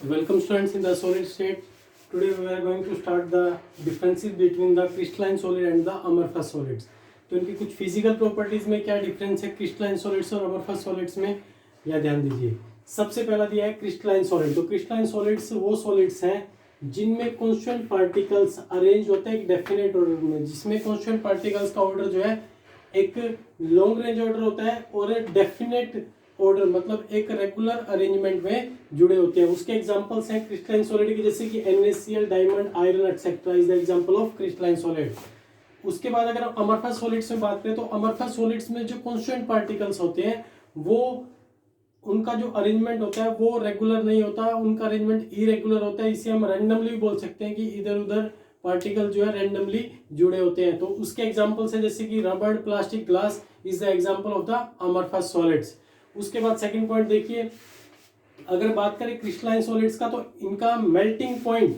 Welcome students in the solid state. Today we are going to start the differences between the crystalline solid and the amorphous solids. तो इनकी कुछ physical properties में क्या difference है crystalline solids और अमorphous solids में, यह ध्यान दीजिए। सबसे पहला दिया है क्रिस्टलाइन सॉलिड। तो क्रिस्टलाइन सॉलिड्स वो सॉलिड्स हैं जिनमें कॉन्स्टेंट पार्टिकल्स अरेंज होते हैं एक डेफिनेट ऑर्डर में, जिसमें कॉन्स्टेंट पार्टिकल्स का ऑर्डर जो है एक लॉन्ग रेंज ऑर्डर होता है और एक डेफिनेट ऑर्डर मतलब एक रेगुलर अरेंजमेंट में जुड़े होते हैं। उसके एग्जांपल्स हैं क्रिस्टलाइन सॉलिड के, जैसे कि NaCl, diamond, iron etcetera is the example of crystalline solid. उसके बाद अगर हम अमorphous सॉलिड्स में बात करें तो अमorphous सॉलिड्स में जो कॉन्स्टेंट पार्टिकल्स होते हैं वो उनका जो अरेंजमेंट होता है वो रेगुलर नहीं होता, उनका अरेंजमेंट इरेगुलर होता है। इसे हम रैंडमली भी बोल सकते हैं कि इधर उधर पार्टिकल जो है रैंडमली जुड़े होते हैं। तो उसके एग्जांपल्स है जैसे कि रबड़, plastic, glass is the example of the amorphous solids. उसके बाद सेकंड पॉइंट देखिए, अगर बात करें क्रिस्टलाइन सॉलिड्स का तो इनका मेल्टिंग पॉइंट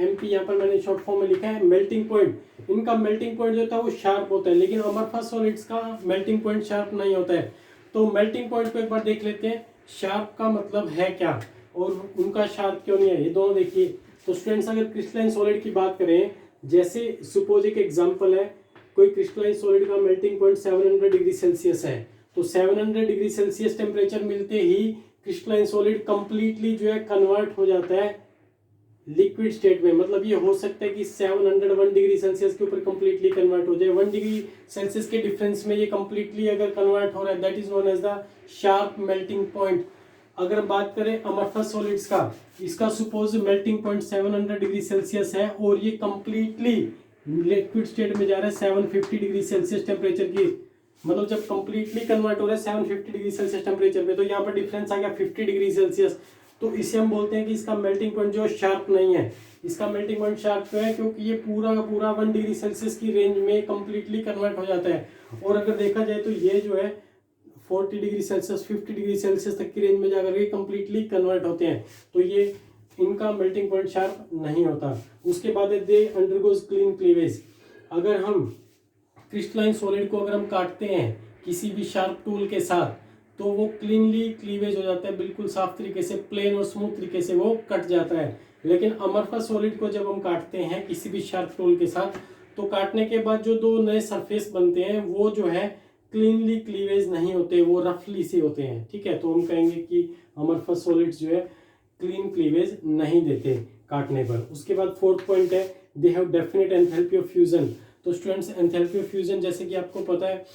MP यहाँ पर मैंने शॉर्ट फॉर्म में लिखा है मेल्टिंग पॉइंट, इनका मेल्टिंग पॉइंट जो होता है वो शार्प होता है, लेकिन अमorphous सॉलिड्स का मेल्टिंग पॉइंट शार्प नहीं होता है। तो मेल्टिंग पॉइंट को एक बार देख लेते हैं, शार्प का मतलब है क्या और उनका शार्प क्यों नहीं है, ये दोनों देखिए। तो स्टूडेंट्स अगर क्रिस्टलाइन सॉलिड की बात करें, जैसे सपोज एक एग्जांपल है, कोई क्रिस्टलाइन सॉलिड का मेल्टिंग पॉइंट 700 डिग्री सेल्सियस है, तो 700 डिग्री सेल्सियस टेम्परेचर मिलते ही क्रिस्टलाइन सॉलिड कंप्लीटली जो है कन्वर्ट हो जाता है लिक्विड स्टेट में। मतलब ये हो सकता है कि 701 डिग्री सेल्सियस के ऊपर कंप्लीटली कन्वर्ट हो जाए, 1 डिग्री सेल्सियस के डिफरेंस में ये कंप्लीटली अगर कन्वर्ट हो रहा है, that is known as the sharp melting point. अगर बात करें अमorphous सॉलिड्स का, इसका suppose melting point 700 degree Celsius है और ये कंप्लीटली लिक्विड स्टेट में जा रहा है 750 डिग्री सेल्सियस टेम्परेचर की, मतलब जब कंप्लीटली कन्वर्ट हो रहा है 750 डिग्री सेल्सियस टेम्परेचर पे, तो यहाँ पर डिफरेंस आ गया 50 डिग्री सेल्सियस। तो इसे हम बोलते हैं कि इसका मेल्टिंग पॉइंट जो शार्प नहीं है। इसका मेल्टिंग पॉइंट शार्प क्यों है, क्योंकि ये पूरा का पूरा 1 डिग्री सेल्सियस की रेंज में कंप्लीटली कन्वर्ट हो जाता है। और अगर देखा जाए तो ये जो है 40 डिग्री सेल्सियस 50 डिग्री सेल्सियस तक की रेंज में जाकर के कंप्लीटली कन्वर्ट होते हैं, तो ये इनका मेल्टिंग पॉइंट शार्प नहीं होता। उसके बाद दे अंडरगोज क्लीन क्लीवेज। अगर हम क्रिस्टलाइन सॉलिड को अगर हम काटते हैं किसी भी शार्प टूल के साथ तो वो क्लीनली क्लीवेज हो जाता है, बिल्कुल साफ तरीके से प्लेन और स्मूथ तरीके से वो कट जाता है। लेकिन अमorphous सॉलिड को जब हम काटते हैं किसी भी शार्प टूल के साथ तो काटने के बाद जो दो नए सरफेस बनते हैं वो जो है क्लीनली क्लीवेज नहीं होते, वो रफली से होते हैं। ठीक है, तो हम कहेंगे कि अमorphous सॉलिड्स जो है क्लीन क्लीवेज नहीं देते काटने पर। उसके बाद फोर्थ पॉइंट है they have definite enthalpy of fusion. तो स्टूडेंट्स एंथैल्पी ऑफ फ्यूजन जैसे कि आपको पता है,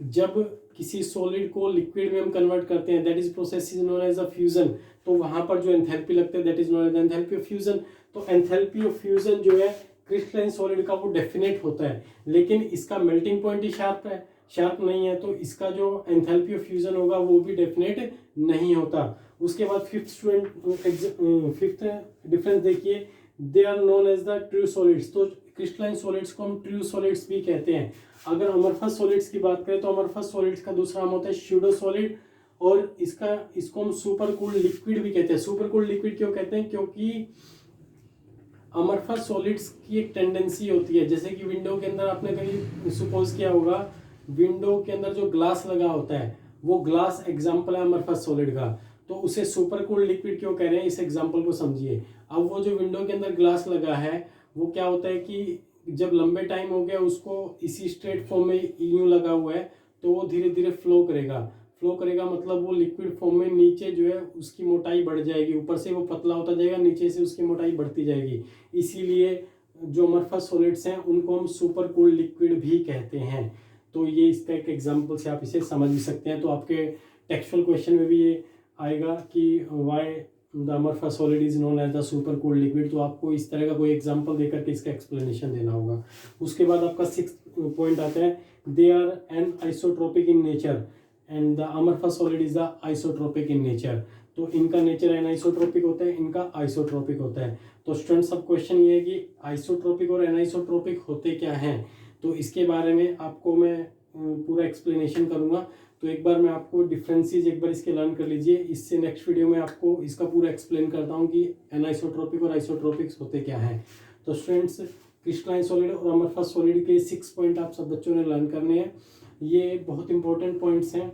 जब किसी सॉलिड को लिक्विड में हम कन्वर्ट करते हैं that is process is known as a fusion, तो वहां पर जो एंथैल्पी लगता है that is known as enthalpy of fusion. तो एंथैल्पी ऑफ फ्यूजन जो है क्रिस्टलाइन सॉलिड का वो डेफिनेट होता है, लेकिन इसका मेल्टिंग पॉइंट ही शार्प है, शार्प नहीं है, तो इसका जो एंथैल्पी ऑफ फ्यूजन होगा वो भी डेफिनेट नहीं होता। उसके बाद फिफ्थ डिफरेंस देखिए, they are known as the true solids. तो क्रिस्टलाइन सॉलिड्स को हम ट्रू सॉलिड्स भी कहते हैं। अगर अमorphous सॉलिड्स की बात करें तो अमorphous सॉलिड्स का दूसरा नाम होता है स्यूडो सॉलिड, और इसको हम सुपर कूल्ड लिक्विड भी कहते हैं। सुपर कूल्ड लिक्विड क्यों कहते हैं, क्योंकि अमorphous सॉलिड्स की एक टेंडेंसी होती है, जैसे कि विंडो के अंदर आपने कभी सपोज किया होगा, विंडो के अंदर जो ग्लास लगा होता है वो ग्लास एग्जाम्पल है अमorphous सॉलिड का, तो उसे सुपर कूल्ड लिक्विड क्यों कह रहे हैं, इस एग्जाम्पल को समझिए। अब वो जो विंडो के अंदर ग्लास लगा है वो क्या होता है कि जब लंबे टाइम हो गया उसको इसी स्ट्रेट फॉर्म में यूं लगा हुआ है, तो वो धीरे धीरे फ्लो करेगा मतलब वो लिक्विड फॉर्म में नीचे जो है उसकी मोटाई बढ़ जाएगी, ऊपर से वो पतला होता जाएगा, नीचे से उसकी मोटाई बढ़ती जाएगी। इसीलिए जो अमorphous सॉलिड्स हैं उनको हम सुपर कूल्ड लिक्विड भी कहते हैं। तो ये इसका एक एग्जाम्पल से आप इसे समझ भी सकते हैं। तो आपके टेक्सचुअल क्वेश्चन में भी ये आएगा कि why the amorphous solid is known as the super cooled liquid, तो आपको इस तरह का कोई एग्जांपल देकर के इसका एक्सप्लेनेशन देना होगा। उसके बाद आपका 6th पॉइंट आता है they are anisotropic in nature and the amorphous solid is the isotropic in nature. तो इनका नेचर एन आइसोट्रोपिक होता है, इनका आइसोट्रोपिक होता है। तो स्टूडेंट सब क्वेश्चन ये है कि आइसोट्रोपिक और एनाइसोट्रोपिक होते क्या हैं, तो इसके बारे में आपको मैं पूरा एक्सप्लेनेशन करूंगा। तो एक बार मैं आपको डिफरेंसेस एक बार इसके लर्न कर लीजिए, इससे नेक्स्ट वीडियो में आपको इसका पूरा एक्सप्लेन करता हूँ कि एनाइसोट्रोपिक और आइसोट्रोपिक्स होते क्या हैं। तो स्टूडेंट्स क्रिस्टलाइन सॉलिड और अमorphous सॉलिड के 6 पॉइंट आप सब बच्चों ने लर्न करने हैं, ये बहुत इंपॉर्टेंट पॉइंट्स हैं।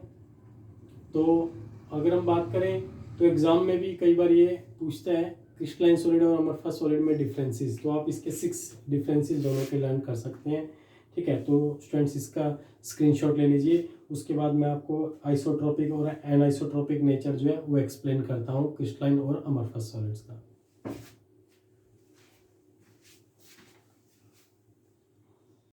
तो अगर हम बात करें तो एग्जाम में भी कई बार ये पूछता है क्रिस्टलाइन सॉलिड और अमरफस सॉलिड में डिफरेंसेस, तो आप इसके 6 डिफरेंसेस दोनों के लर्न कर सकते हैं। ठीक है, तो स्टूडेंट्स इसका स्क्रीनशॉट ले लीजिए। उसके बाद मैं आपको आइसोट्रोपिक और एनाइसोट्रोपिक नेचर जो है वो एक्सप्लेन करता हूँ क्रिस्टलाइन और अमरफस सॉलिड्स का।